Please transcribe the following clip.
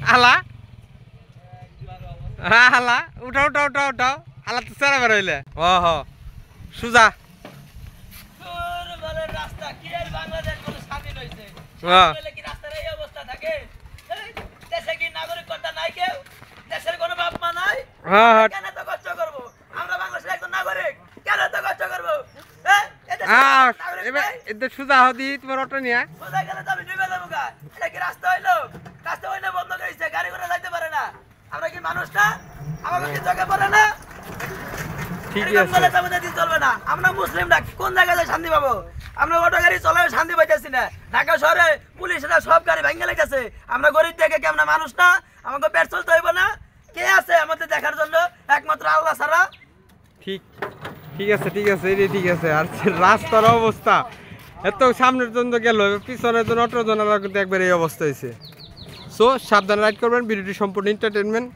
আলা আলা উঠাও উঠাও উঠাও উঠাও আলা তো সারা বের হইলে ও হ সুজা রাস্তা কি আর বাংলাদেশ কোন স্বাধীন হইছে কি রাস্তার এই অবস্থা থাকে দেশে কি নাগরিকতা নাই কেউ দেশের কোনো বাপ মা নাই কেন তো কষ্ট করব আমরা বাংলাদেশের একজন নাগরিক কেন তো কষ্ট করব এদের সুজা হদি তোমার অটো নিয়ে সোজা গেলে তো আমি ডুবে যাবো গা এটা কি রাস্তা হইলো বন্ধ করেছে গাড়ি ঘোড়া যাইতে পারে না আমরা কি মানুষ না আমাকে কি চোখে পড়ে না ঠিক আছে চলবে না আমরা মুসলিমরা কোন জায়গায় শান্তি পাবো আমরা অটো গাড়ি চলায় শান্তি পাইতেছি না ঢাকা শহরে পুলিশরা সব গাড়ি ভেঙে লেগেছে আমরা গরিব দেখে কি আমরা মানুষ না আমাকে পেট চলতে হইব না কে আছে আমাদের দেখার জন্য একমাত্র আল্লাহ ছাড়া ঠিক আছে ঠিক আছে আর রাস্তার অবস্থা এত সামনের জন্য গেল পিছনের জন্য অটোর জন্য একবার এই অবস্থা হয়েছে সো সাবধানে রাইড করবেন ভিডিওটি সম্পূর্ণ এন্টারটেনমেন্ট